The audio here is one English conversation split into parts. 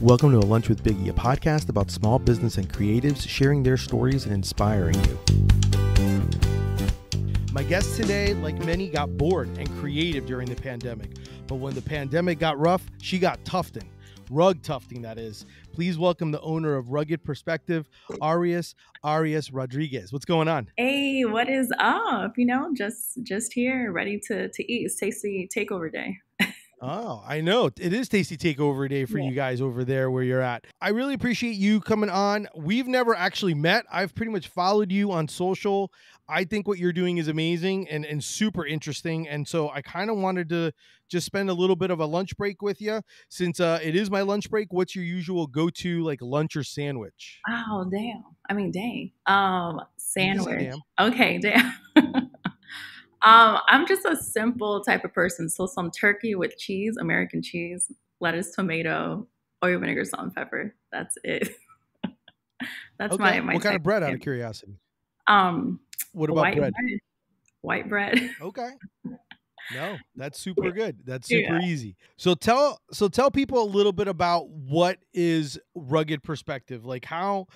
Welcome to A Lunch with Biggie, a podcast about small business and creatives sharing their stories and inspiring you. My guest today, like many, got bored and creative during the pandemic. But when the pandemic got rough, she got tufting. Rug tufting, that is. Please welcome the owner of Rugged Perspective, Arelys Arias Rodriguez. What's going on? Hey, what is up? Just here, ready to eat. It's tasty takeover day. Oh, I know. It is tasty takeover day for you guys over there where you're at. I really appreciate you coming on. We've never actually met. I've pretty much followed you on social. I think what you're doing is amazing and super interesting. And so I kind of wanted to just spend a little bit of a lunch break with you since it is my lunch break. What's your usual go-to like lunch or sandwich? Oh, damn. I mean, dang. Sandwich. Damn. Okay, damn. I'm just a simple type of person. So some turkey with cheese, American cheese, lettuce, tomato, oil, vinegar, salt, and pepper. That's it. That's okay. my What kind of bread, out of curiosity? What about white bread? White bread. Okay. No, that's super good. That's super easy. So tell people a little bit about what is Rugged Perspective. Like how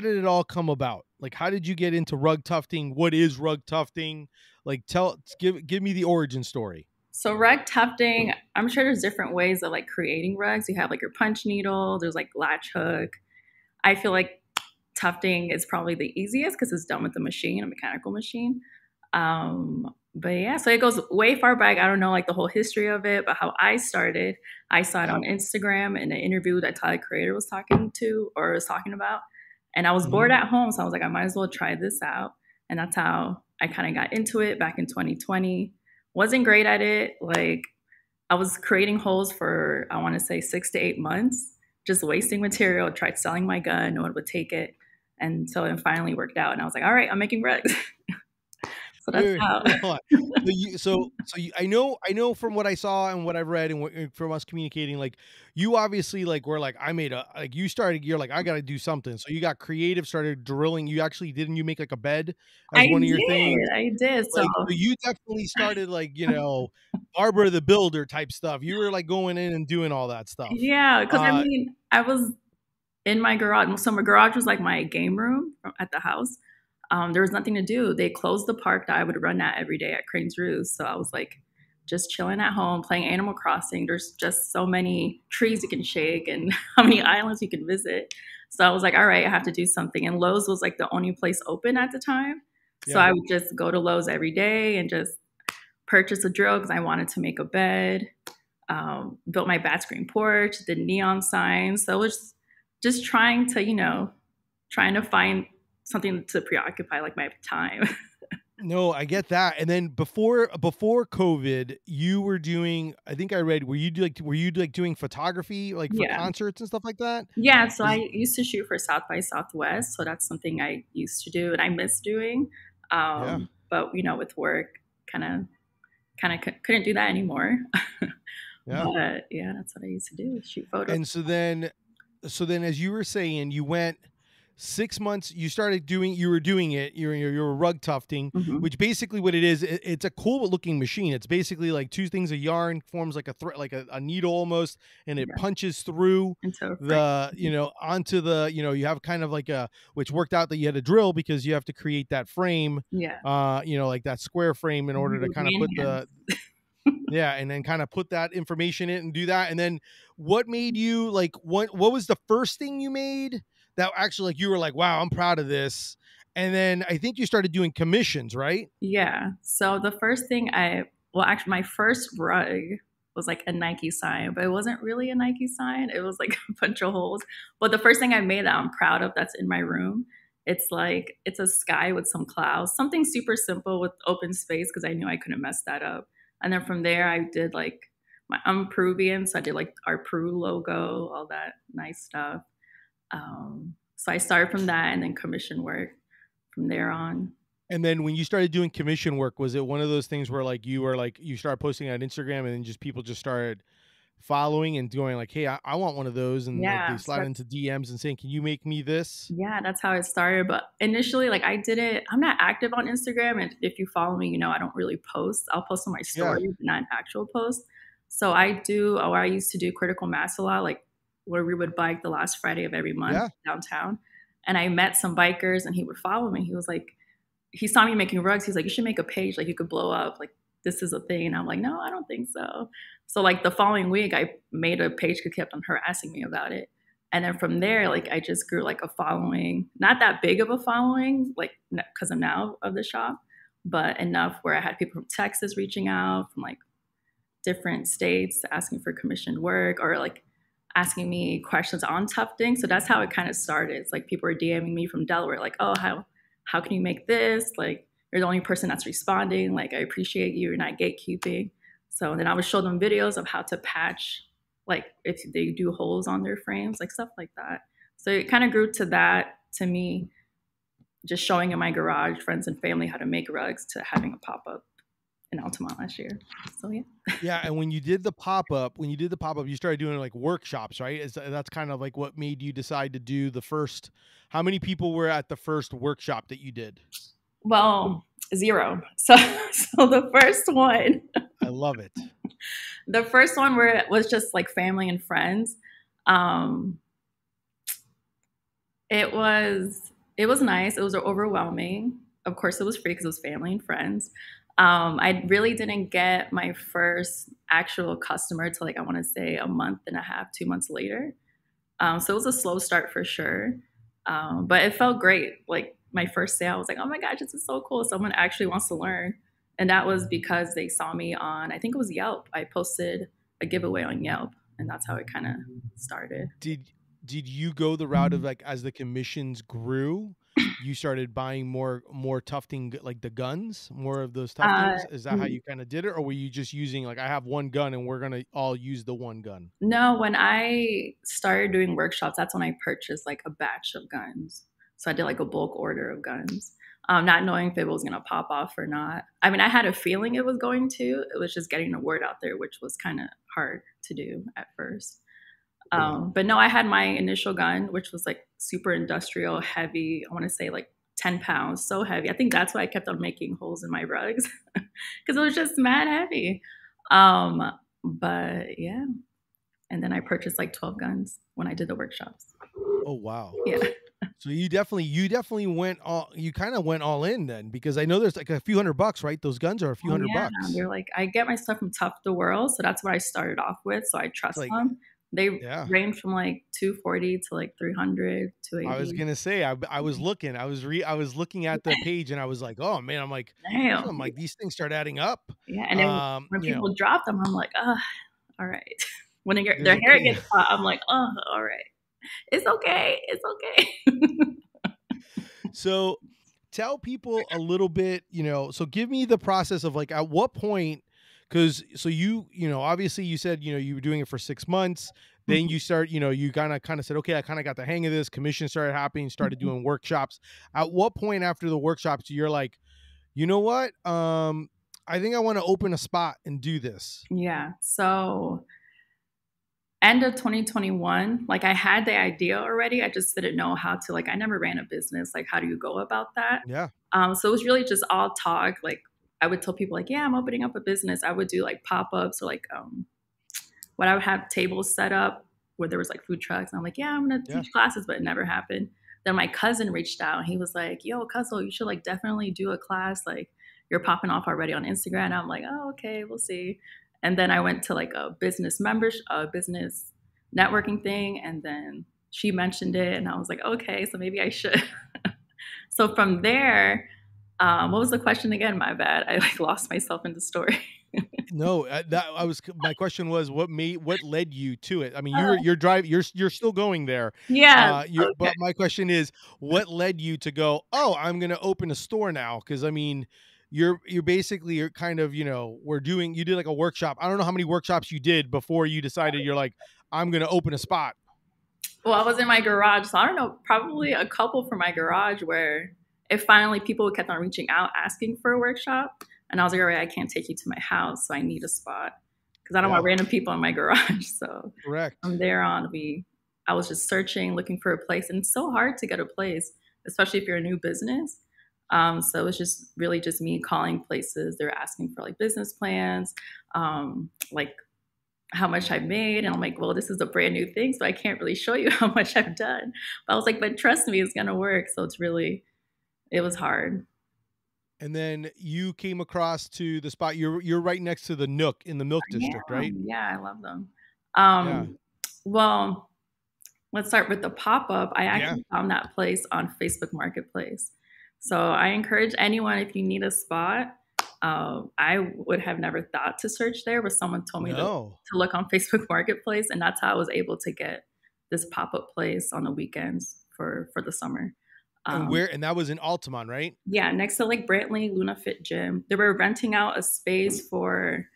did it all come about? Like how did you get into rug tufting? What is rug tufting? Like give me the origin story. So rug tufting, I'm sure there's different ways of like creating rugs. You have like your punch needle, there's like latch hook. I feel like tufting is probably the easiest because it's done with a machine, a mechanical machine. But yeah, so it goes way far back. I don't know like the whole history of it, but how I started, I saw it on Instagram in an interview that Tyler Creator was talking about. And I was bored at home. So I was like, I might as well try this out. And that's how I kind of got into it back in 2020. Wasn't great at it. Like I was creating holes for, I want to say 6 to 8 months, just wasting material, tried selling my gun, no one would take it. And so it finally worked out. And I was like, all right, I'm making rugs. So that's how. I know from what I saw and what I've read and from us communicating, like you obviously like were like, you're like, I got to do something. So you got creative, started drilling. You actually didn't you make like a bed as one of your things? I did. So you definitely started like, Barbara the Builder type stuff. You were like going in and doing all that stuff. Yeah. Because I was in my garage. So my garage was like my game room at the house. There was nothing to do. They closed the park that I would run at every day at Crane's Roost. So I was like just chilling at home, playing Animal Crossing. There's just so many trees you can shake and how many islands you can visit. So I was like, all right, I have to do something. And Lowe's was like the only place open at the time. So I would just go to Lowe's every day and just purchase a drill because I wanted to make a bed. Built my bat screen porch, did neon signs. So it was just trying to find something to preoccupy like my time. No, I get that. And then before COVID, you were doing, I think I read, were you doing photography like for concerts and stuff like that? Yeah. So I used to shoot for South by Southwest. So that's something I used to do and I miss doing. But with work, kind of couldn't do that anymore. But yeah, that's what I used to do, shoot photos. And so then as you were saying, you went 6 months, you were doing it, you're rug tufting, which basically what it is, it's a cool looking machine. It's basically like two things of yarn forms like a thread, like a needle almost, and it punches through onto the, you have kind of like which worked out that you had a drill because you have to create that frame, like that square frame in order to kind of put the, and then kind of put that information in and do that. And then what made you like, what was the first thing you made that actually like you were like, wow, I'm proud of this? And then I think you started doing commissions, right? Yeah. So the first thing actually my first rug was like a Nike sign, but it wasn't really a Nike sign. It was like a bunch of holes. But the first thing I made that I'm proud of that's in my room, it's a sky with some clouds, something super simple with open space because I knew I couldn't mess that up. And then from there I did like I'm Peruvian, so I did like our Peru logo, all that nice stuff. So I started from that and then commission work from there on. And then when you started doing commission work, was it one of those things where like you started posting on Instagram and then just people just started following and going like, hey, I want one of those. And like, they slide into DMs and saying, can you make me this? Yeah, that's how it started. But initially, like I'm not active on Instagram. And if you follow me, I don't really post. I'll post on my stories, not an actual post. So I used to do critical mass a lot, like where we would bike the last Friday of every month Yeah. downtown. And I met some bikers and he would follow me. He was like, he saw me making rugs. He's like, you should make a page. Like you could blow up. Like this is a thing. And I'm like, no, I don't think so. So like the following week I made a page because kept on harassing me about it. And then from there, like I just grew like a following, not that big of a following, like because of now of the shop, but enough where I had people from Texas reaching out, from like different states asking for commissioned work or like asking me questions on tufting. So that's how it kind of started. It's like people were DMing me from Delaware, like, oh, how can you make this? Like, you're the only person that's responding. Like, I appreciate you. You're not gatekeeping. So then I would show them videos of how to patch, like if they do holes on their frames, like stuff like that. So it kind of grew to that, to me, just showing in my garage, friends and family how to make rugs, to having a pop-up in Altamont last year. So yeah. Yeah, and when you did the pop-up, you started doing like workshops, right? That's kind of like what made you decide to do the first. How many people were at the first workshop that you did? Well, 0. So the first one. I love it. The first one where it was just like family and friends. It was nice. It was overwhelming. Of course, it was free because it was family and friends. I really didn't get my first actual customer till like, I want to say a month and a half, 2 months later. So it was a slow start for sure. But it felt great. Like my first sale, I was like, oh my gosh, this is so cool. Someone actually wants to learn. And that was because they saw me on, I think it was Yelp. I posted a giveaway on Yelp, and that's how it kind of started. Did you go the route of like, as the commissions grew, you started buying more tufting, like the guns, more of those tuftings? Is that how you kind of did it? Or were you just using like, I have one gun and we're going to all use the one gun? No, when I started doing workshops, that's when I purchased like a batch of guns. So I did like a bulk order of guns, not knowing if it was going to pop off or not. I mean, I had a feeling it was going to. It was just getting the word out there, which was kind of hard to do at first. But no, I had my initial gun, which was like super industrial, heavy. I want to say like 10 pounds, so heavy. I think that's why I kept on making holes in my rugs because it was just mad heavy. But yeah. And then I purchased like 12 guns when I did the workshops. Oh, wow. Yeah. So you definitely went all, you kind of went all in then, because I know there's like a few $100, right? Those guns are a few $100. They're like, I get my stuff from Tuff the World. So that's what I started off with. So I trust them. They range from like 240 to like 300 to 80. I was gonna say, I was looking, I was looking at the page, and I was like, oh man, I'm like, damn. I'm like, these things start adding up. Yeah, and then when people drop them, I'm like, oh, all right. When their hair gets hot, I'm like, oh, all right, it's okay, it's okay. So, tell people a little bit, So give me the process of like, at what point. Because you obviously you said, you were doing it for 6 months. Then you start, you kind of said, okay, I kind of got the hang of this. Commission started happening, started doing workshops. At what point after the workshops, you're like, you know what? I think I want to open a spot and do this. Yeah. So end of 2021, like I had the idea already. I just didn't know how to, like, I never ran a business. Like, how do you go about that? Yeah. So it was really just all talk. Like, I would tell people like, yeah, I'm opening up a business. I would do like pop-ups or like, I would have tables set up where there was like food trucks. And I'm like, yeah, I'm going to teach classes, but it never happened. Then my cousin reached out and he was like, yo, Cuzzle, you should like definitely do a class. Like you're popping off already on Instagram. And I'm like, oh, okay, we'll see. And then I went to like a business networking thing. And then she mentioned it and I was like, okay, so maybe I should. So from there, what was the question again? My bad. I like lost myself in the story. No, my question was what led you to it? I mean, you're still going there. Yeah. Okay. But my question is, what led you to go, oh, I'm going to open a store now? Cause I mean, you're kind of, you did like a workshop. I don't know how many workshops you did before you decided you're like, I'm going to open a spot. Well, I was in my garage. So I don't know, probably a couple from my garage where it finally people kept on reaching out, asking for a workshop. And I was like, all right, I can't take you to my house. So I need a spot because I don't want random people in my garage. So correct. From there on, I was just searching, looking for a place. And it's so hard to get a place, especially if you're a new business. So it was just really just me calling places. They're asking for like business plans, like how much I made. And I'm like, well, this is a brand new thing, so I can't really show you how much I've done. But I was like, but trust me, it's going to work. So it was hard. And then you came across to the spot. You're right next to the Nook in the Milk District, Yeah, right? yeah, I love them. Yeah. Well, let's start with the pop up. I Yeah. actually found that place on Facebook Marketplace. So I encourage anyone, if you need a spot, I would have never thought to search there, but someone told me No. to look on Facebook Marketplace, and that's how I was able to get this pop up place on the weekends for the summer. Um, And that was in Altamont, right? yeah, next to like Brantley Luna Fit Gym. They were renting out a space for,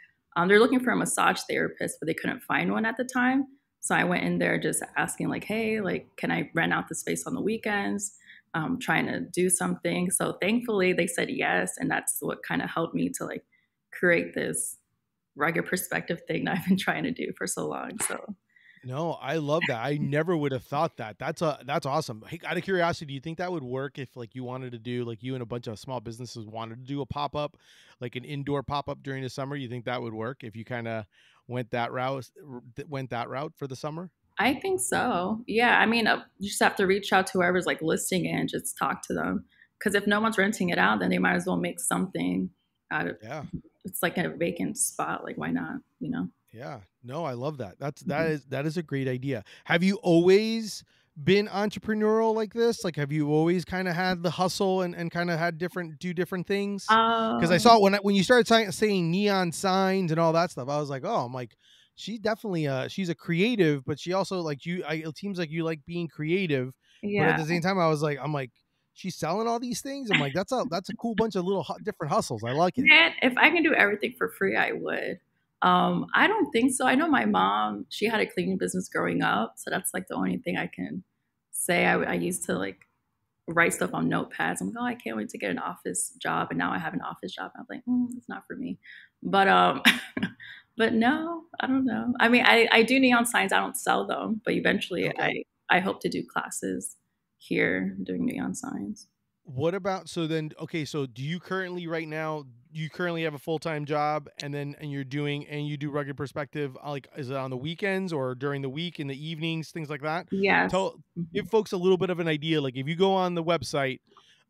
they're looking for a massage therapist, but they couldn't find one at the time. So I went in there just asking, like, hey, like, can I rent out the space on the weekends? Trying to do something. So thankfully they said yes. And that's what kind of helped me to like create this rugged perspective thing that I've been trying to do for so long. So No, I love that. I never would have thought that. That's awesome. Hey, out of curiosity, do you think that would work if like you wanted to do like you and a bunch of small businesses wanted to do a pop up, like an indoor pop up during the summer? You think that would work if you kind of went that route for the summer? I think so. Yeah. I mean, you just have to reach out to whoever's like listing it and just talk to them. Because if no one's renting it out, then they might as well make something out of Yeah. it's like a vacant spot. Like, why not? You know? Yeah. No, I love that. Mhm. That is a great idea. Have you always been entrepreneurial like this? Like have you always kind of had the hustle and kind of had different things? Cuz I Um, saw when you started saying neon signs and all that stuff, I was like, "Oh, I'm like she definitely she's a creative, but she also like it seems like you like being creative, but at yeah. the same time I'm like she's selling all these things. I'm like that's a cool bunch of little different hustles. I like it. Man, if I can do everything for free, I would. I don't think so. I know my mom, she had a cleaning business growing up. So that's like the only thing I can say. I used to like write stuff on notepads. I'm like, oh, I can't wait to get an office job. And now I have an office job. I'm like, it's not for me. But but no, I don't know. I mean, I do neon signs. I don't sell them, but eventually Okay. I hope to do classes here doing neon signs. What about so then okay, so do you currently right now you currently have a full-time job and you're doing and you do rugged perspective like is it on the weekends or during the week in the evenings, things like that? Yes. Tell Give Mhm. folks a little bit of an idea like if you go on the website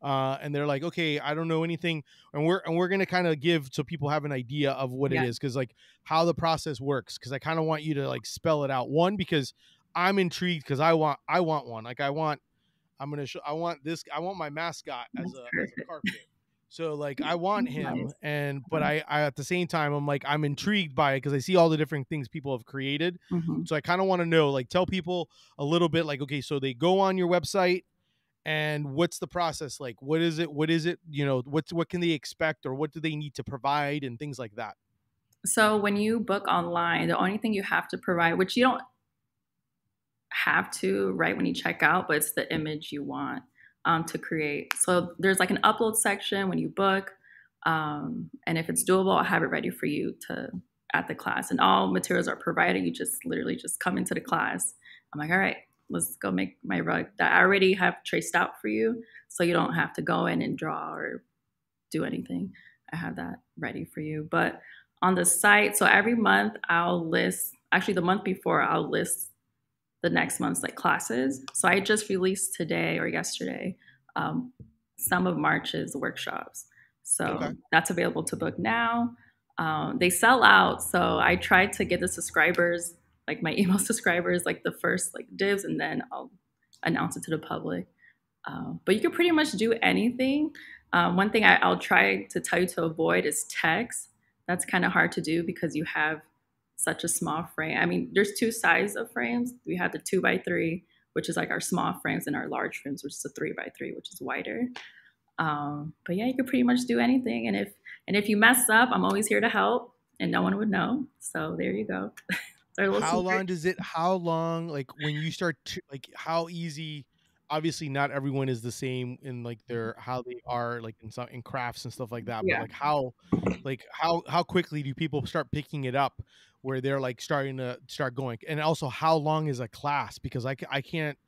and they're like, "Okay, I don't know anything." And we're going to kind of give so people have an idea of what it Yeah. is cuz like how the process works cuz I kind of want you to like spell it out. One because I'm intrigued cuz I want one. Like I'm gonna show. I want this. I want my mascot That's as a perfect. carpet. So like I want him, Nice. and but I at the same time I'm like I'm intrigued by it because I see all the different things people have created. Mhm. So I kind of want to know like tell people a little bit like okay, so they go on your website and what's the process like? What is it? What is it? You know what can they expect or what do they need to provide and things like that. So when you book online, the only thing you have to provide, which you don't have to right when you check out, but it's the image you want to create. So there's like an upload section when you book, and if it's doable, I'll have it ready for you to at the class. And all materials are provided. You just literally just come into the class. I'm like, all right, let's go make my rug that I already have traced out for you, so you don't have to go in and draw or do anything. I have that ready for you. But on the site, so every month I'll list, actually the month before I'll list the next month's like classes. So I just released today or yesterday um, some of March's workshops. Okay. So that's available to book now. They sell out, so I tried to get the subscribers, like my email subscribers, like the first like dibs, and then I'll announce it to the public. But you can pretty much do anything. One thing I'll try to tell you to avoid is text. That's kind of hard to do because you have such a small frame. I mean, there's two sizes of frames. We have the 2x3, which is like our small frames, and our large frames, which is a 3x3, which is wider. But yeah, you could pretty much do anything. And if you mess up, I'm always here to help, and no one would know. So there you go. It's our little secret. How long like when you start to, like how easy obviously not everyone is the same in like their how they are like in some in crafts and stuff like that but Yeah. like how quickly do people start picking it up where they're like starting to start going and also how long is a class because I can't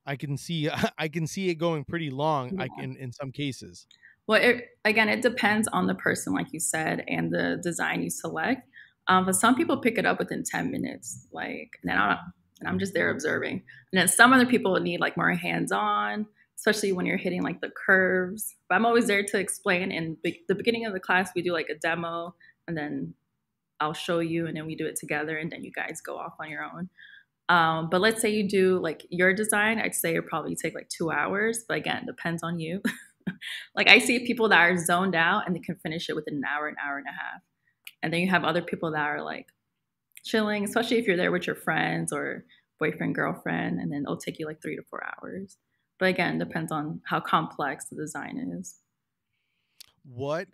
I can see I can see it going pretty long I Yeah. can in some cases. Well, again, it depends on the person, like you said, and the design you select. But some people pick it up within 10 minutes. Like, and I'm just there observing. And then some other people need like more hands-on, especially when you're hitting like the curves. But I'm always there to explain. In the beginning of the class, we do like a demo, and then I'll show you, and then we do it together, and then you guys go off on your own. But let's say you do like your design, I'd say it probably take like 2 hours. But again, depends on you. Like I see people that are zoned out and they can finish it within an hour and a half. And then you have other people that are like chilling, especially if you're there with your friends or boyfriend, girlfriend, and then it'll take you like 3 to 4 hours. But again, depends on how complex the design is. What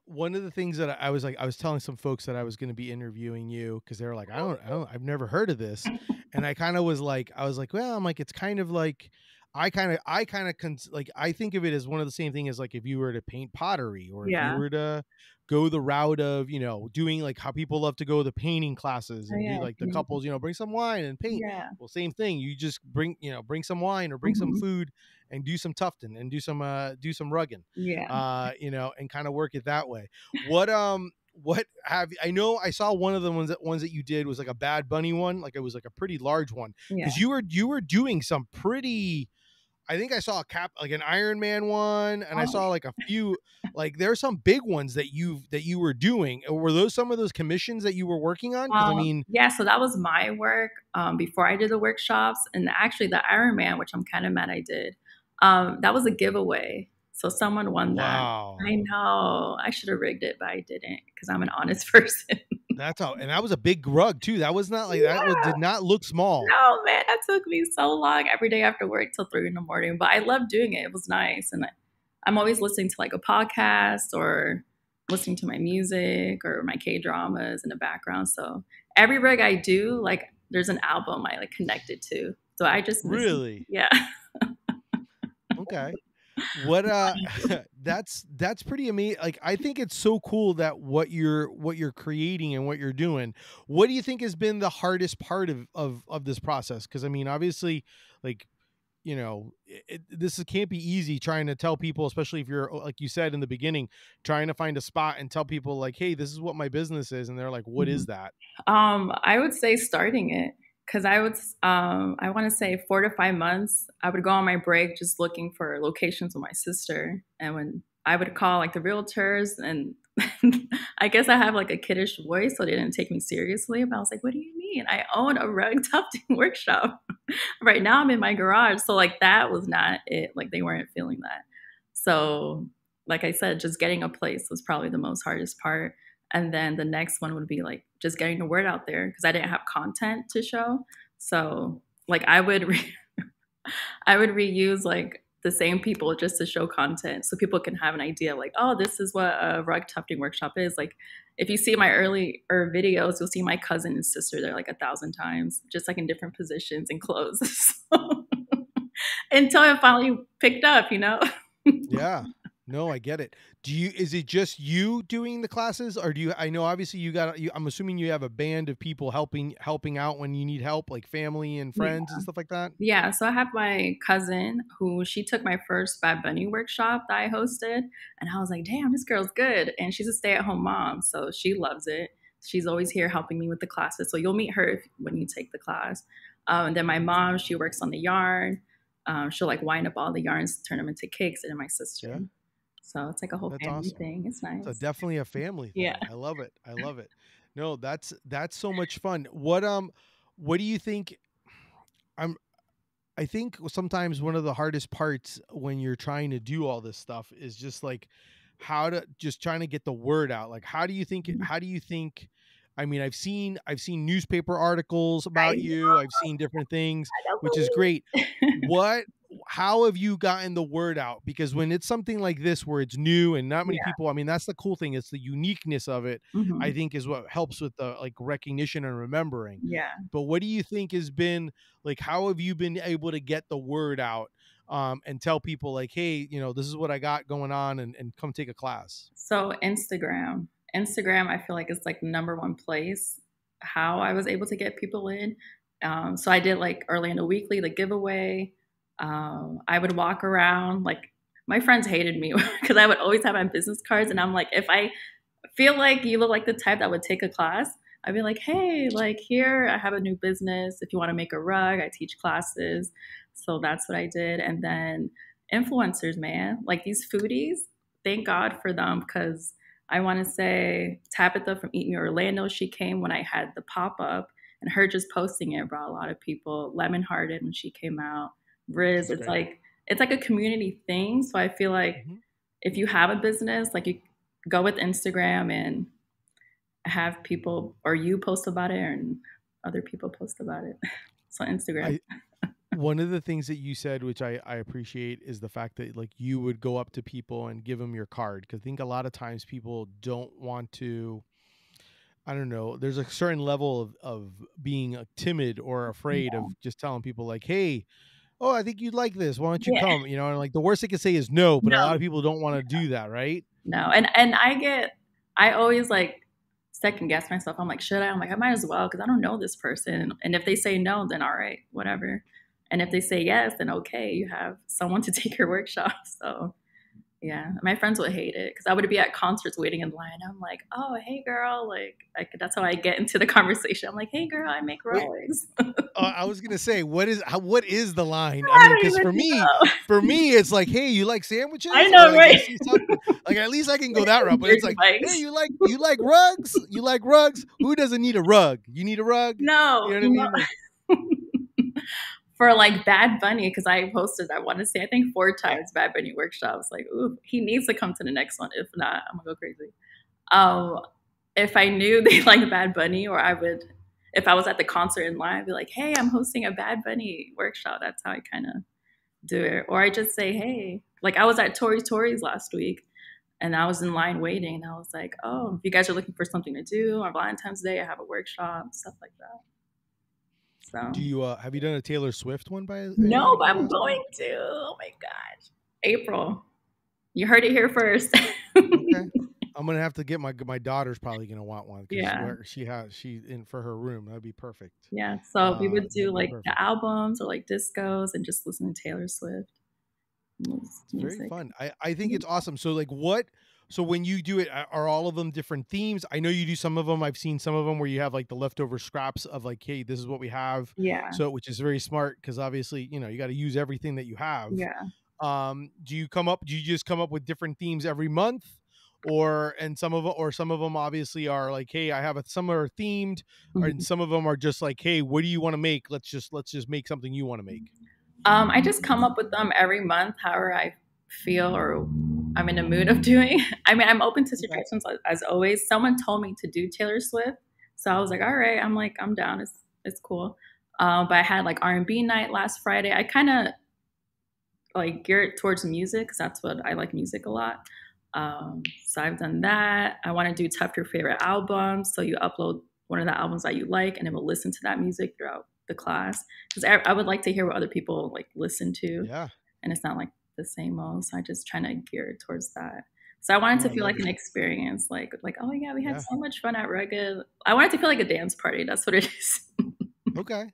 one of the things that I was like, I was telling some folks that I was going to be interviewing you because they were like, I've never heard of this, and I kind of was like, well, I'm like, it's kind of like, like I think of it as one of the same thing as like if you were to paint pottery or if you Yeah. were to go the route of doing like how people love to go to painting classes Oh, and do yeah. like the couples bring some wine and paint. Yeah. Well, same thing. You just bring some wine or bring some Mhm. food and do some tufting and do some rugging, Yeah. and kind of work it that way. What have I know I saw one of the ones that you did was like a Bad Bunny one, like it was like a pretty large one Yeah. because you were doing some pretty. I think I saw like an Iron Man one, and I Oh, saw like a few, like there's some big ones that you were doing. Were those some of those commissions that you were working on? Because I mean, yeah, so that was my work before I did the workshops. And actually, the Iron Man, which I'm kind of mad I did, that was a giveaway. So someone won that. wow, I know. I should have rigged it, but I didn't because I'm an honest person. that's how, and that was a big rug too. That was not like Yeah. did not look small. No, man, that took me so long every day after work till 3 in the morning. But I loved doing it. It was nice. And I'm always listening to like a podcast or listening to my music or my K dramas in the background. So every rig I do, like there's an album I like connected to. So I just listen. Really? Yeah. Okay. What that's pretty amazing. Like I think it's so cool that what you're creating and what you're doing. What do you think has been the hardest part of this process? Because I mean, obviously, like can't be easy trying to tell people, especially if you're like you said in the beginning, trying to find a spot and tell people like, hey, this is what my business is, and they're like, what Mhm. is that? I would say starting it because I want to say 4 to 5 months. I would go on my break just looking for locations with my sister, and when I would call like the realtors, and I guess I have like a kiddish voice, so they didn't take me seriously. But I was like, "What do you mean? I own a rug tufting workshop. Right now, I'm in my garage." So like that was not it. Like they weren't feeling that. So like I said, just getting a place was probably the most hardest part. And then the next one would be like just getting the word out there because I didn't have content to show. So like I would reuse like the same people just to show content so people can have an idea like, oh, this is what a rug tufting workshop is. Like if you see my earlier videos, you'll see my cousin and sister there like 1,000 times, just like in different positions and clothes. So, until it finally picked up. Yeah. No, I get it. Is it just you doing the classes or I know obviously I'm assuming you have a band of people helping out when you need help, like family and Yeah. friends and stuff like that? Yeah, so I have my cousin who she took my first Bad Bunny workshop that I hosted, and I was like, "Damn, this girl's good." And she's a stay-at-home mom, so she loves it. She's always here helping me with the classes. So you'll meet her when you take the class. And then my mom, she works on the yarn. She'll like wind up all the yarns, turn them into cakes, and then my sister. Yeah. So it's like a whole That's family awesome. thing. It's So nice. definitely a family Yeah. thing. I love it. I love it. No, that's so much fun. What do you think I'm I think sometimes one of the hardest parts when you're trying to do all this stuff is just like how to just trying to get the word out. Like Mhm. how do you think I mean, I've seen newspaper articles I about know. you. I've seen different things, I don't which is great. believe. What how have you gotten the word out? Because when it's something like this where it's new and not many Yeah. people, I mean, that's the cool thing. It's the uniqueness of it, I Mhm. think is what helps with the like recognition and remembering. Yeah. But what do you think has been like how have you been able to get the word out and tell people like, hey, this is what I got going on and come take a class? So Instagram. Instagram, I feel like is like the number one place how I was able to get people in. So I did like early in the weekly, the giveaway. I would walk around like my friends hated me because I would always have my business cards, and I'm like, if I feel like you look like the type that would take a class. I'd be like, hey, like here, I have a new business. If you want to make a rug, I teach classes. So that's what I did. And then influencers, man, like these foodies, thank God for them because I want to say Tabitha from Eat Me Orlando, she came when I had the pop up, and her just posting it brought a lot of people. Lemon Hearted when she came out, Riz, That's great. it's like a community thing. So I feel like Hmm. if you have a business, like you go with Instagram and have people or you post about it and other people post about it. So Instagram. I One of the things that you said, which I appreciate, is the fact that like you would go up to people and give them your card. Because I think a lot of times people don't want to. I don't know. There's a certain level of being timid or afraid Yeah. of just telling people like, "Hey, oh, I think you'd like this. Why don't you Yeah. come?" You know, and like the worst they can say is no. But a lot No, of people don't want to do that, right? no. And I always like second guess myself. I'm like, should I? I'm like, I might as well because I don't know this person. And if they say no, then all right, whatever. And if they say yes, then okay, you have someone to take your workshop. So yeah, my friends would hate it because I would be at concerts waiting in line. I'm like, oh, hey, girl. Like, that's how I get into the conversation. I'm like, hey, girl, I make Wait, rugs. I was gonna say, what is the line? I I mean, don't because even know. for me, it's like, hey, you like I sandwiches, or know, like you right? see something, like at least I can go that route. But it's Jersey like, hey, Mike's. you like rugs, you like rugs. Who doesn't need a rug? You need a rug. You No, know what I no. mean? Like, For like Bad Bunny, because I posted, I want to say, I think four yeah, times Bad Bunny workshops. Like, ooh, he needs to come to the next one. If not, I'm gonna go crazy. Um, if I knew they liked Bad Bunny, or I would, if I was at the concert in line, I'd be like, hey, I'm hosting a Bad Bunny workshop. That's how I kind of do it. Or I just say, hey, like I was at Tori's last week and I was in line waiting. And I was like, oh, if you guys are looking for something to do on Valentine's Day, I have a workshop, stuff like that. do So, you have you done a Taylor Swift one by any out no, of but I'm curiosity? going to. Oh my gosh. April. You heard it here first. Okay. I'm gonna have to get my daughter's probably gonna want one because Yeah. where she in for her room, that'd be perfect. Yeah. So we would do That'd be like the perfect. albums or like discos and just listen to Taylor Swift It's very music. fun. I think it's awesome. So like what? So when you do it, are all of them different themes? I know you do some of them. I've seen some of them where you have like the leftover scraps of like, hey, this is what we have. Yeah. So which is very smart because obviously you got to use everything that you have. Yeah. Do you just come up with different themes every month, or and some of them obviously are like, hey, I have some are themed, and Mhm. some of them are just like, hey, what do you want to make? Let's just make something you want to make. I just come up with them every month, however I feel or I'm in the mood of doing. I mean, I'm open to Okay. suggestions as always. Someone told me to do Taylor Swift, so I was like, all right. I'm like, I'm down. It's cool. But I had like R&B night last Friday. I kind of like geared towards music because that's what I like music a lot. So I've done that. I want to do Tough Your Favorite Albums. So you upload one of the albums that you like and it will listen to that music throughout the class. Because I would like to hear what other people like listen to. Yeah. And it's not like the same old. So I just trying to gear it towards that. So I wanted No, to I feel love like it. an experience, like oh yeah, we had Yeah. so much fun at Rugged. I wanted to feel like a dance party. That's what it is. Okay.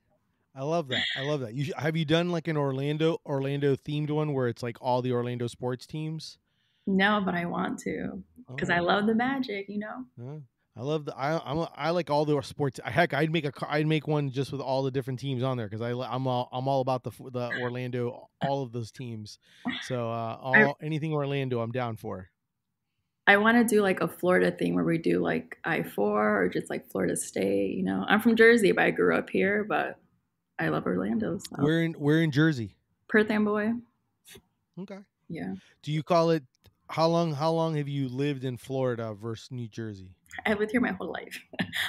I love that. I love that. Have you done like an Orlando themed one where it's like all the Orlando sports teams? No, but I want to because I Oh, love the magic, you know? yeah. I love the I like all the sports. Heck, I'd make one just with all the different teams on there because I'm all about the Orlando, all of those teams. So I, all anything Orlando, I'm down for. I want to do like a Florida thing where we do like I-4 or just like Florida State, you know? I'm from Jersey, but I grew up here, but I love Orlando. So We're in Jersey. Perth Amboy. Okay. Yeah. Do you call it how long have you lived in Florida versus New Jersey? I lived here my whole life.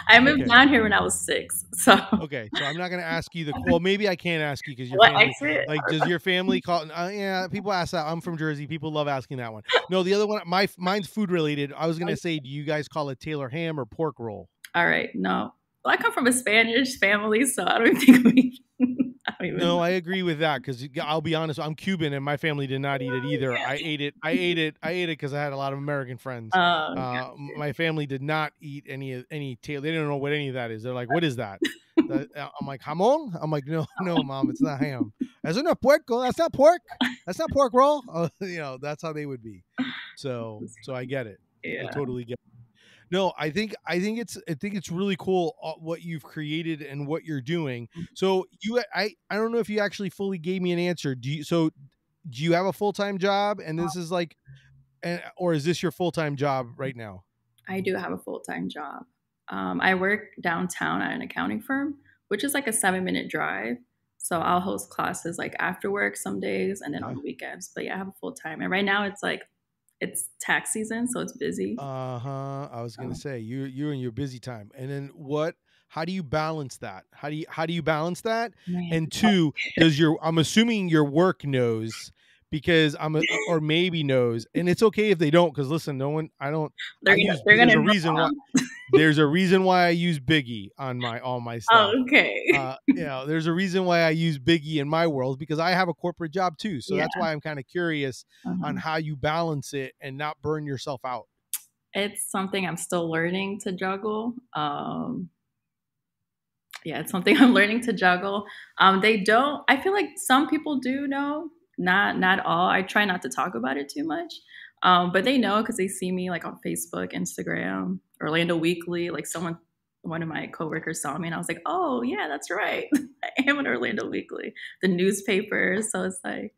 I moved Okay. down here when I was 6. So Okay, so I'm not gonna ask you well, maybe I can't ask you because your what family, exit? like, does your family call? Yeah, people ask that. I'm from Jersey. People love asking that one. No, the other one, mine's food related. I was gonna say, do you guys call it Taylor ham or pork roll? All right. No. Well, I come from a Spanish family, so I don't even think we I don't even No, know. I agree with that because I'll be honest, I'm Cuban and my family did not eat it either. I ate it. I ate it because I had a lot of American friends. Gotcha. My family did not eat any tail. They didn't know what any of that is. They're like, "What is that?" I'm like, "Jamon." I'm like, "No, no, mom, it's not ham. That's not puerco. That's not pork. That's not pork roll." That's how they would be. So I get it. I Yeah. totally get it. No, I think it's really cool what you've created and what you're doing. So I don't know if you actually fully gave me an answer. Do you have a full-time job and this is like or is this your full-time job right now? I do have a full time job. I work downtown at an accounting firm, which is like a 7 minute drive. So I'll host classes like after work some days and then on Yeah. the weekends. But yeah, I have a full time. And right now it's tax season, so it's busy. Uh-huh. I was gonna So, say you and your busy time. And then how do you balance that? How do you balance that? man, And two, does your I'm assuming your work knows because or maybe knows. And it's okay if they don't, because listen, no one I don't I use they're there's gonna a know. reason why I use Biggie on my all my Oh, stuff. okay. There's a reason why I use Biggie in my world because I have a corporate job too. So Yeah. that's why I'm kind of curious on Uh-huh. how you balance it and not burn yourself out. It's something I'm still learning to juggle. Yeah, it's something I'm learning to juggle. They don't. I feel like some people do know, not all. I try not to talk about it too much, but they know because they see me like on Facebook, Instagram, Orlando Weekly. Like one of my coworkers saw me, and I was like, "Oh yeah, that's right. I am an Orlando Weekly, the newspaper." So it's like,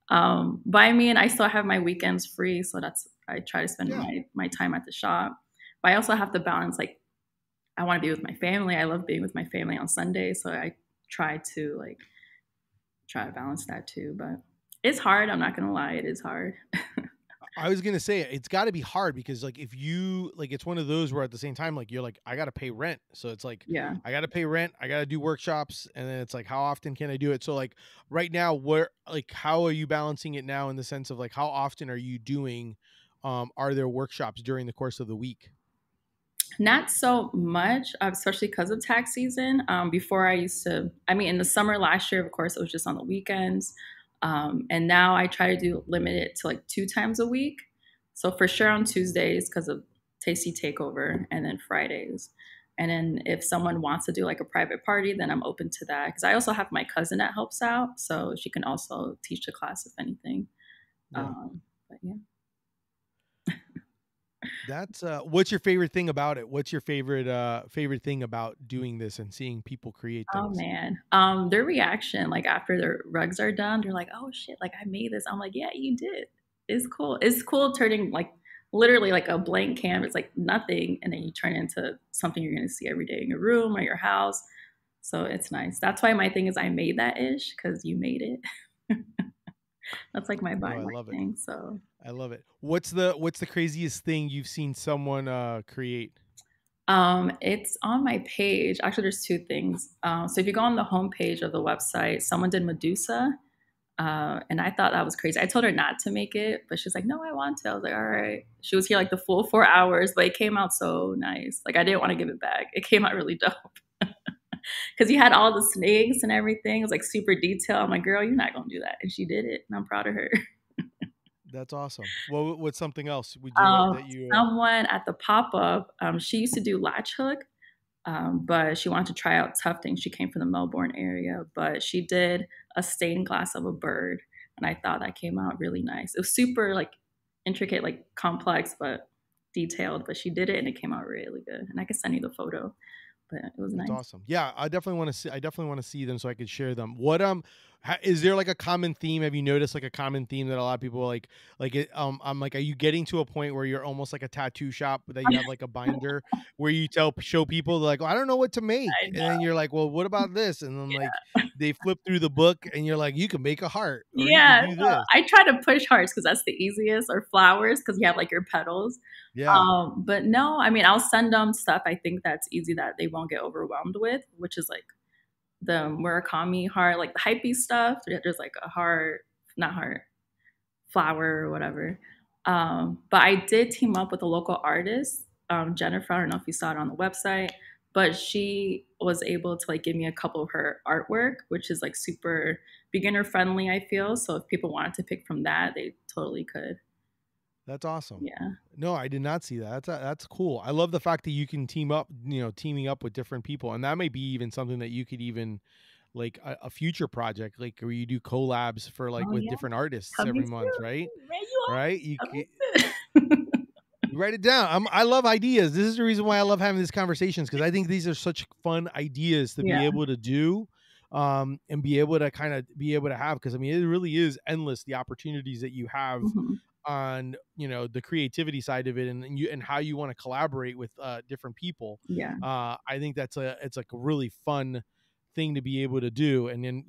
but I mean, I still have my weekends free, so I try to spend Yeah. my time at the shop. But I also have to balance like I want to be with my family. I love being with my family on Sunday, so I try to try to balance that too. But it's hard. I'm not gonna lie, it is hard. I was gonna say it's got to be hard because like if you like it's one of those where at the same time like you're like I got to pay rent, so it's like Yeah. I got to pay rent, I got to do workshops, and then it's like how often can I do it? So like right now, where like how are you balancing it now in the sense of like how often are you doing? Are there workshops during the course of the week? Not so much, especially because of tax season. Before I used to, I mean, in the summer last year, of course, it was just on the weekends. And now I try to limit it to like 2 times a week. So for sure on Tuesdays because of Tasty Takeover, and then Fridays. And then if someone wants to do like a private party, then I'm open to that. Because I also have my cousin that helps out. So she can also teach the class if anything. Yeah. But yeah. That's what's your favorite thing about it? What's your favorite thing about doing this and seeing people create Oh things? man. Their reaction, like after their rugs are done, they're like, "Oh shit, like I made this." I'm like, "Yeah, you did." It's cool. It's cool turning like literally like a blank canvas, like nothing, and then you turn it into something you're gonna see every day in your room or your house. So it's nice. That's why my thing is I made that ish because you made it. That's like my No, I byline love it. thing. So I love it. What's the craziest thing you've seen someone create? it's on my page. Actually, there's two things. So if you go on the homepage of the website, someone did Medusa. And I thought that was crazy. I told her not to make it, but she's like, no, I want to. I was like, all right. She was here like the full 4 hours, but it came out so nice. Like I didn't want to give it back. It came out really dope. Because you had all the snakes and everything. It was like super detailed. I'm like, girl, you're not gonna do that. And she did it. And I'm proud of her. That's awesome. Well, what's something else would you that you Someone at the pop-up, she used to do latch hook, but she wanted to try out tufting. She came from the Melbourne area, but she did a stained glass of a bird, and I thought that came out really nice. It was super like intricate, like complex, but detailed. But she did it, and it came out really good. And I can send you the photo, but it was That's nice. awesome. Yeah, I definitely want to see them so I could share them. What is there like a common theme? Have you noticed like a common theme that a lot of people I'm like, are you getting to a point where you're almost like a tattoo shop that you have like a binder where you show people like, well, I don't know what to make, I and know. then you're like, well, what about this? And then like they flip through the book and you're like, you can make a heart or you can Yeah, do no, this. I try to push hearts because that's the easiest, or flowers because you have like your petals. Yeah, But no, I mean, I'll send them stuff I think that's easy that they won't get overwhelmed with, which is like the Murakami heart, like the hypey stuff. There's like a heart, not heart, flower or whatever. But I did team up with a local artist, Jennifer. I don't know if you saw it on the website, but she was able to like give me a couple of her artwork, which is like super beginner friendly. I feel so if people wanted to pick from that, they totally could. that's awesome. Yeah. No, I did not see that. That's cool. I love the fact that you can teaming up with different people, and that may be even something that you could even like a future project, like where you do collabs for like Oh with yeah. different artists Coming every month, soon. right? Man, you Right? You are coming c- soon. Write it down. I love ideas. This is the reason why I love having these conversations, because I think these are such fun ideas to Yeah. be able to do, and be able to kind of be able to have. Because I mean, it really is endless, the opportunities that you have Hmm. on, the creativity side of it, and you and how you want to collaborate with different people. Yeah. I think it's like a really fun thing to be able to do. And then,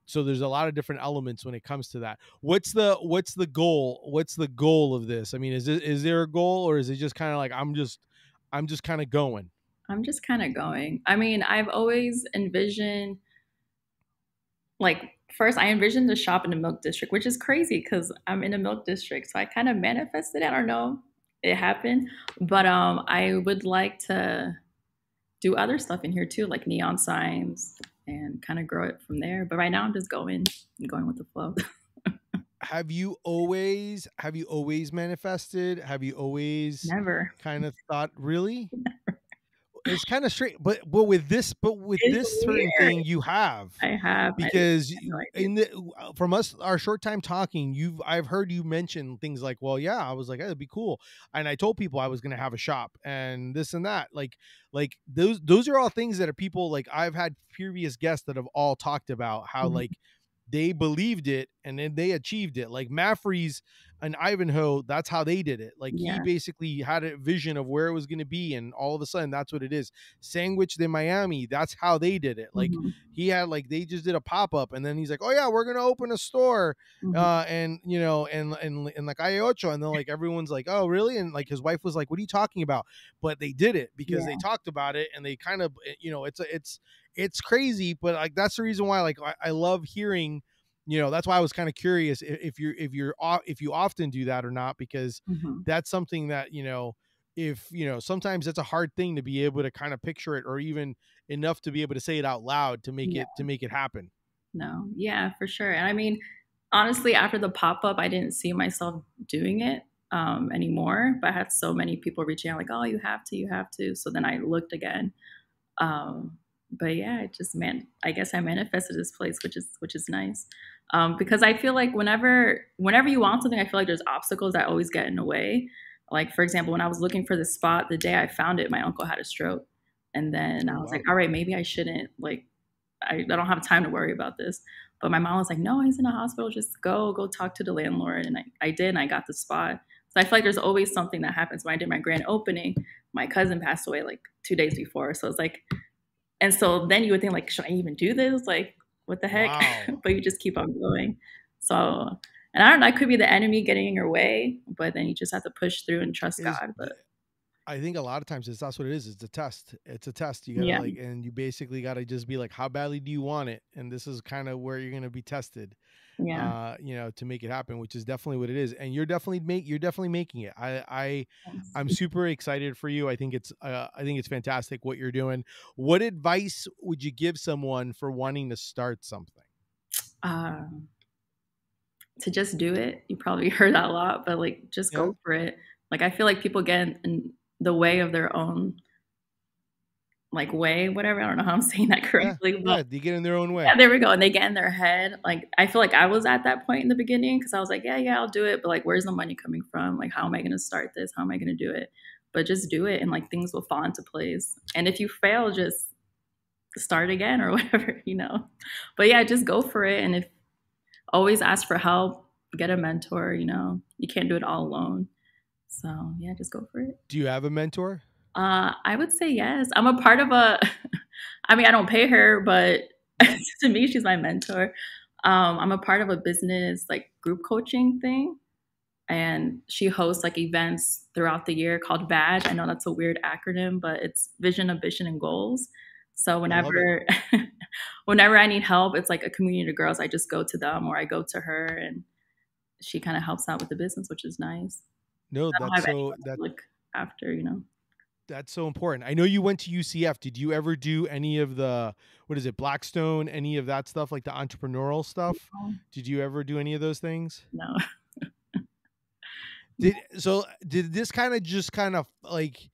so there's a lot of different elements when it comes to that. What's the goal? What's the goal of this? I mean, is there a goal, or is it just kind of like I'm just kind of going? I'm just kind of going. I mean, I've always envisioned, like, first, I envisioned the shop in the Milk District, which is crazy because I'm in the Milk District. So I kind of manifested it. I don't know. It happened. But I would like to do other stuff in here too, like neon signs and kind of grow it from there. But right now I'm just going with the flow. Have you always manifested? Have you always Never. kind of thought, really? It's kind of straight, but with this It's certain weird. thing you have, I because had no idea. in the from us our short time talking, I've heard you mention things like, well, yeah, I was like, hey, it'd be cool, and I told people I was going to have a shop and this and that, like those are all things that are people, like I've had previous guests that have all talked about how, Mhm. like, they believed it and then they achieved it, like Maffrey's and Ivanhoe. That's how they did it. Like, he Yeah. basically had a vision of where it was going to be, and all of a sudden that's what it is. Sandwich in Miami, that's how they did it. Like, Mhm. he had, like, they just did a pop-up, and then he's like, oh yeah, we're gonna open a store, Mhm. and like Iocho, and then, like, everyone's like, oh really? And like his wife was like, what are you talking about? But they did it because they Yeah. talked about it, and they kind of, it's crazy. But like, that's the reason why, like, I love hearing, that's why I was kind of curious if you often do that or not, because Mhm. that's something that, if sometimes it's a hard thing to be able to kind of picture it, or even enough to be able to say it out loud to make Yeah. it happen. No. Yeah, for sure. And I mean, honestly, after the pop up, I didn't see myself doing it anymore. But I had so many people reaching out, like, "Oh, you have to, you have to." So then I looked again. But yeah, it just I guess I manifested this place, which is nice. Because I feel like whenever you want something, I feel like there's obstacles that always get in the way. Like, for example, when I was looking for the spot, the day I found it, my uncle had a stroke, and then Oh I was like, wow. all right, maybe I shouldn't, like, I don't have time to worry about this. But my mom was like, no, he's in a hospital. Just go talk to the landlord. And I did, and I got the spot. So I feel like there's always something that happens. When I did my grand opening, my cousin passed away like 2 days before. So it's like, and so then you would think, like, should I even do this? Like, what the heck? Wow. But you just keep on going. So, and I don't know, it could be the enemy getting in your way, but then you just have to push through and trust Is God. But I think a lot of times that's what it is. It's a test. It's a test. You gotta, yeah, like, and you basically gotta just be like, how badly do you want it? And this is kind of where you're gonna be tested, yeah. to make it happen, which is definitely what it is. And you're definitely making it. I'm Thanks. super excited for you. I think it's fantastic what you're doing. What advice would you give someone for wanting to start something? Um, to just do it. You probably heard that a lot, but like, just Yeah. go for it. Like, I feel like people get in the way of their own, like, way, whatever. I don't know how I'm saying that Yeah. correctly, but Yeah. They get in their own yeah, way. there we go. And they get in their head. Like, I feel like I was at that point in the beginning because I was like, yeah, I'll do it. But like, where's the money coming from? Like, how am I going to start this? How am I going to do it? But just do it, and like, things will fall into place. And if you fail, just start again or whatever. But yeah, just go for it. And if always ask for help, get a mentor. You can't do it all alone. So yeah, just go for it. Do you have a mentor? I would say yes. I'm a part of a, I mean, I don't pay her, but Yeah. to me, she's my mentor. I'm a part of a business like group coaching thing. And she hosts like events throughout the year called VAG. I know that's a weird acronym, but it's Vision, Ambition, and Goals. So I love it. whenever I need help, it's like a community of girls. I just go to them or I go to her, and she kind of helps out with the business, which is nice. No, I don't that's have so anyone to look after. that's so important. I know you went to UCF. Did you ever do any of the, what is it, Blackstone, any of that stuff, like the entrepreneurial stuff? Did you ever do any of those things? No. Did this kind of like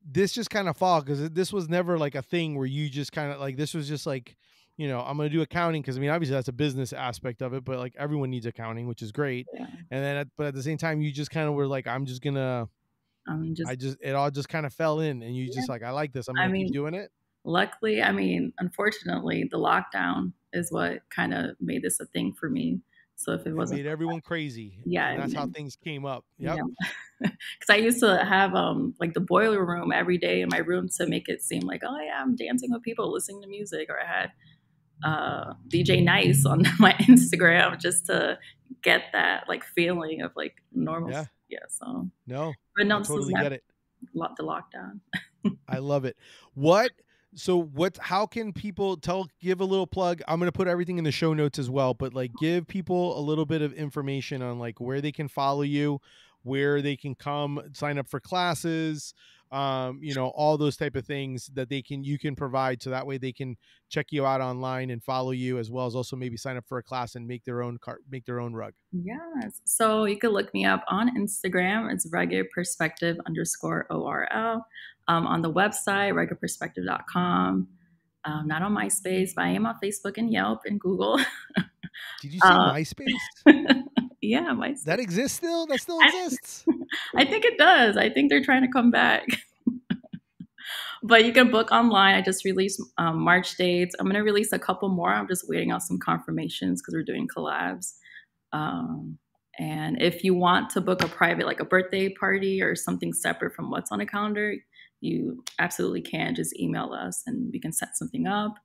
this just kind of fall, because this was never like a thing where you just kind of like, this was just like, I'm going to do accounting, because I mean, obviously that's a business aspect of it, but like everyone needs accounting, which is great. Yeah. And then but at the same time, you just kind of were like, I'm just gonna Just it all just kind of fell in, and you yeah. just like, I like this. I'm I gonna keep mean, doing it. luckily, I mean, unfortunately, the lockdown is what kind of made this a thing for me. So if it It wasn't made for everyone crazy, yeah, and that's how things came up. Yep. yeah. Because I used to have like the boiler room every day in my room to make it seem like, oh yeah, I'm dancing with people, listening to music, or I had DJ Nice on my Instagram just to get that like feeling of like normal. Yeah. Yeah. So, No, but no, I this was totally not get it. the lockdown. I love it. What? So what? How can people give a little plug? I'm gonna put everything in the show notes as well, but like give people a little bit of information on like where they can follow you, where they can come sign up for classes, all those type of things that you can provide, so that way they can check you out online and follow you, as well as also maybe sign up for a class and make their own rug. Yes. So you can look me up on Instagram. It's ruggedperspective_ORL. On the website, ruggedperspective.com. Not on MySpace, but I am on Facebook and Yelp and Google. Did you say MySpace? Yeah, MySpace. That exists still? That still exists? I think it does. I think they're trying to come back. But you can book online. I just released March dates. I'm going to release a couple more. I'm just waiting on some confirmations because we're doing collabs. And if you want to book a private, like a birthday party or something separate from what's on the calendar, you absolutely can. Just email us and we can set something up.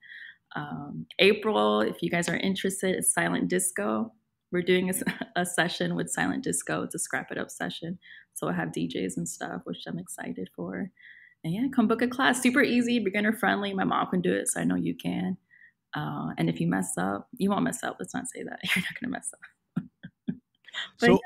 April, if you guys are interested, it's Silent Disco. We're doing a session with Silent Disco. It's a Scrap It Up session. So I have DJs and stuff, which I'm excited for. And yeah, come book a class. Super easy, beginner friendly. My mom can do it, so I know you can. And if you mess up, you won't mess up. Let's not say that. You're not going to mess up. So yeah.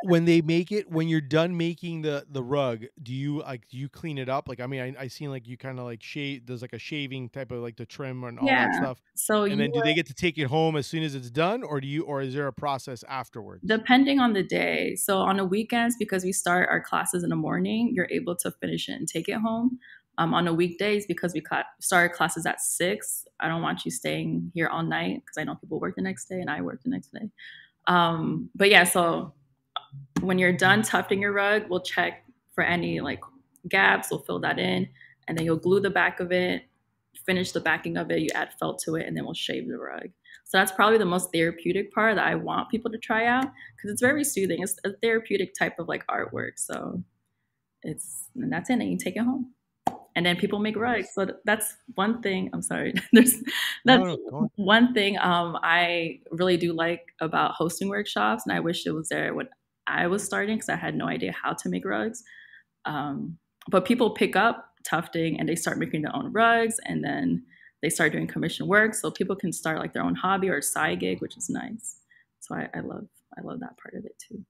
When you're done making the rug, do you clean it up? Like, I mean, I seen like you kind of like shave. There's like a shaving type of like the trim and all that stuff. So and then do they get to take it home as soon as it's done, or is there a process afterwards? Depending on the day. So on the weekends, because we start our classes in the morning, you're able to finish it and take it home. On the weekdays, because we started classes at 6, I don't want you staying here all night because I know people work the next day and I work the next day. But yeah, so when you're done tufting your rug, we'll check for any like gaps. We'll fill that in, and then you'll glue the back of it, finish the backing of it. You add felt to it, and then we'll shave the rug. So that's probably the most therapeutic part that I want people to try out because it's very soothing. It's a therapeutic type of like artwork. So and that's it. And you take it home. And then people make rugs. So that's one thing. I'm sorry. One thing I really do like about hosting workshops, and I wish it was there when I was starting because I had no idea how to make rugs. But people pick up tufting and they start making their own rugs, and then they start doing commission work. So people can start like their own hobby or a side gig, which is nice. So I love that part of it too.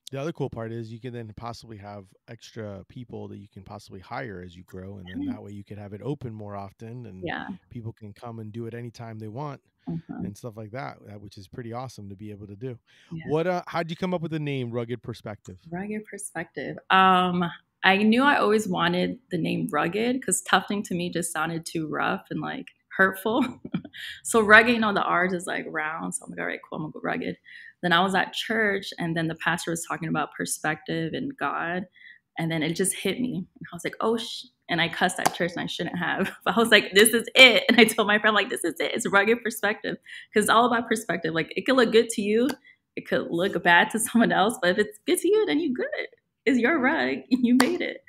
The other cool part is you can then possibly have extra people that you can possibly hire as you grow. And then that way you could have it open more often, and people can come and do it anytime they want and stuff like that, which is pretty awesome to be able to do. Yeah. How'd you come up with the name Rugged Perspective? Rugged Perspective. I knew I always wanted the name Rugged because tufting to me just sounded too rough and like hurtful. So rugged, the R's is like round. So I'm like, all right, cool, I'm gonna go rugged. Then I was at church, and then the pastor was talking about perspective and God, and then it just hit me. And I was like, oh, and I cussed at church, and I shouldn't have. But I was like, this is it. And I told my friend, like, this is it. It's Rugged Perspective, because it's all about perspective. Like, it could look good to you, it could look bad to someone else, but if it's good to you, then you're good. It's your rug, you made it.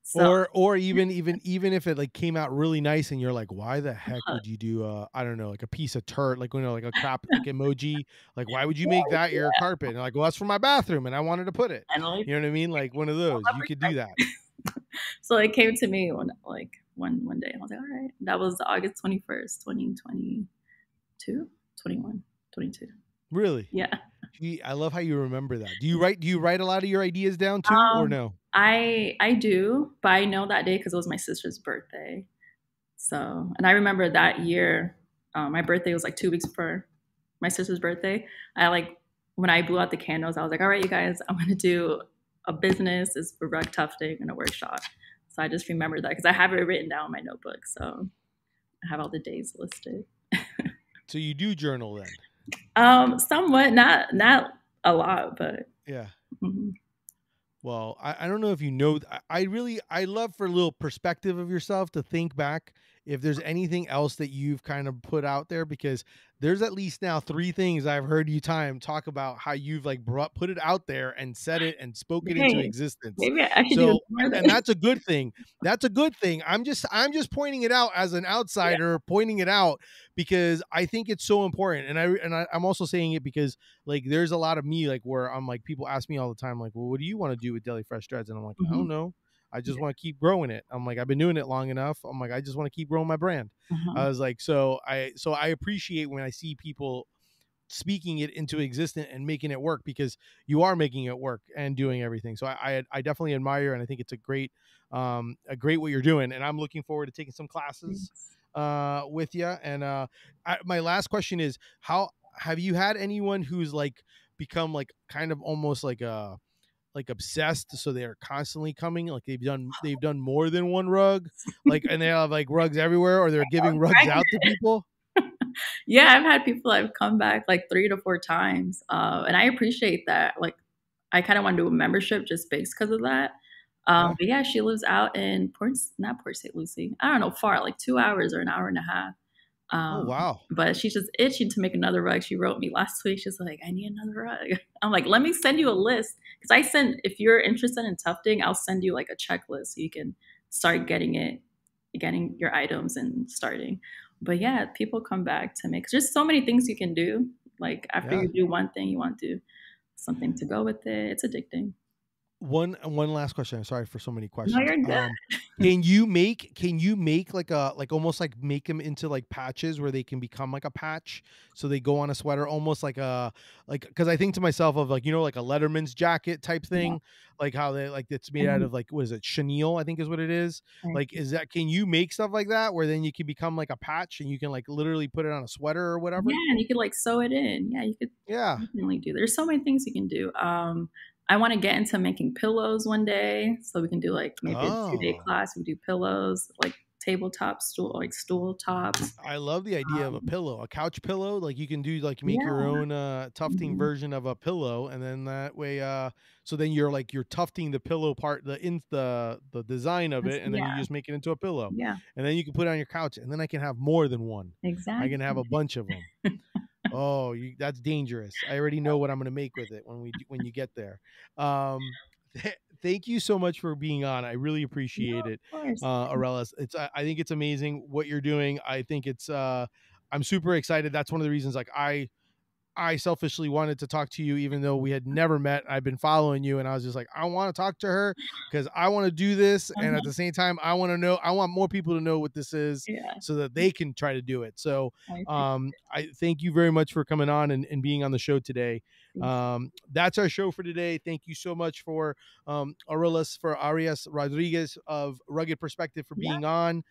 So, or even if it like came out really nice and you're like, why the heck would you do I don't know, like a piece of turd, like like a crap like emoji, like why would you make that your carpet? And like, well, that's for my bathroom and I wanted to put it. You know what I mean? Like one of those. You could do that. So it came to me one day. I was like, all right. That was August 21st, 2022, 21, 22. Really? Yeah. Gee, I love how you remember that. Do you write a lot of your ideas down too, or no? I do, but I know that day because it was my sister's birthday. So, and I remember that year, my birthday was like 2 weeks before my sister's birthday. When I blew out the candles, I was like, all right, you guys, I'm going to do a business. It's for rug tufting and a workshop. So I just remember that because I have it written down in my notebook. So I have all the days listed. So you do journal then? Somewhat, not a lot, but yeah. Well, I don't know if you know. I really I love for a little perspective of yourself to think back if there's anything else that you've kind of put out there, because there's at least now three things I've heard you time talk about how you've like brought put it out there and said it and spoken into Hey, existence. maybe I should do So this more and then. that's a good thing. That's a good thing. I'm just pointing it out as an Yeah. outsider, pointing it out because I think it's so important. I'm also saying it because like there's a lot of me like where I'm like people ask me all the time like, well, what do you want to do with Deli Fresh Dreads? And I'm like, I don't Mhm. know. I just Yeah. want to keep growing it. I'm like, I've been doing it long enough. I'm like, I just want to keep growing my brand. Uh-huh. I was like, so I appreciate when I see people speaking it into existence and making it work, because you are making it work and doing everything. So I definitely admire, and I think it's a great what you're doing. And I'm looking forward to taking some classes Thanks. with you. And my last question is, how have you had anyone who's like become like kind of almost like obsessed, so they're constantly coming, like they've done more than one rug, like, and they have like rugs everywhere, or they're giving rugs out to people? Yeah, I've had people that have come back like 3 to 4 times, and I appreciate that. Like, I kinda wanna do a membership just based because of that. Yeah. But yeah, she lives out in not Port St. Lucie. I don't know, far, like 2 hours or an hour and a half. Oh Um, wow. but she's just itching to make another rug. She wrote me last week. She's like, "I need another rug." I'm like, "Let me send you a list." Because if you're interested in tufting, I'll send you like a checklist so you can start getting your items and starting. But yeah, people come back to me 'cause there's so many things you can do. Like after Yeah. you do one thing, you want to do something to go with it. It's addicting. One last question. I'm sorry for so many No, questions. you're good. Can you make like a like almost like make them into like patches where they can become like a patch, so they go on a sweater almost like a like, because I think to myself of like, like a Letterman's jacket type Yeah. thing, like how they like it's made out Mhm. of like, what is it, chenille, I think is what it is. Right. Like, is that, can you make stuff like that where then you can become like a patch and you can like literally put it on a sweater or Yeah, whatever? and you could like sew it in. Yeah, you could Yeah. definitely do. There's so many things you can do. I want to get into making pillows one day, so we can do like maybe a 2 day Oh, class. We do pillows, like tabletop stool, like stool tops. I love the idea of a Um, pillow, a couch pillow. Like you can do like make your yeah, own tufting mhm. version of a pillow, and then that way, so then you're tufting the pillow part, the design of it, and then you Yeah, just make it into a pillow, yeah, and then you can put it on your couch, and then I can have more than one. I can have exactly. a bunch of them. Oh, that's dangerous. I already know what I'm gonna make with it when you get there. Thank you so much for being on. I really No, appreciate it, of course. Arelys. I think it's amazing what you're doing. I think I'm super excited. That's one of the reasons like I selfishly wanted to talk to you, even though we had never met. I've been following you, and I was just like, I want to talk to her because I want to do this, and at Uh-huh. the same time, I want to know. I want more people to know what this is, Yeah, so that they can try to do it. So, I appreciate I thank you very much for coming on and being on the show today. it. That's our show for today. Thank you so much for for Arias Rodriguez of Rugged Perspective for Yeah. being on.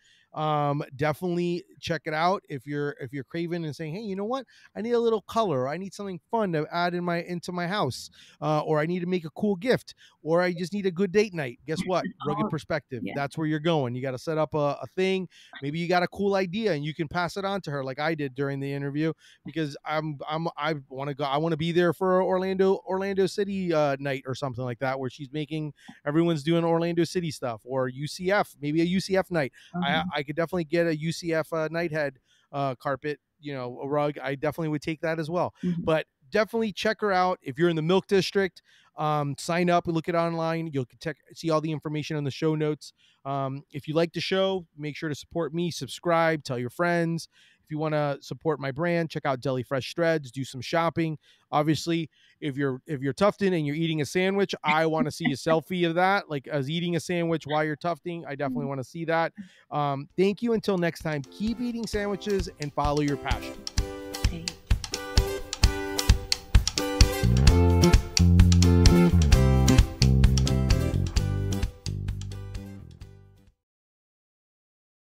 Definitely check it out if you're craving and saying, hey, you know what? I need a little color. Or I need something fun to add into my house, or I need to make a cool gift, or I just need a good date night. Guess what? Rugged Oh, Perspective. yeah. That's where you're going. You got to set up a thing. Maybe you got a cool idea and you can pass it on to her, like I did during the interview, because I want to go. I want to be there for Orlando City night or something like that, where she's making everyone's doing Orlando City stuff, or UCF, maybe a UCF night. Uh-huh. I could definitely get a UCF nighthead carpet, a rug. I definitely would take that as well. Mhm. But definitely check her out if you're in the Milk District. Sign up and look it online. You'll see all the information on the show notes. If you like the show, make sure to support me. Subscribe. Tell your friends. If you want to support my brand, check out Deli Fresh Shreds. Do some shopping. Obviously, if you're tufting and you're eating a sandwich, I want to see a selfie of that, like as eating a sandwich while you're tufting. I definitely want to see that. Thank you. Until next time, keep eating sandwiches and follow your passion.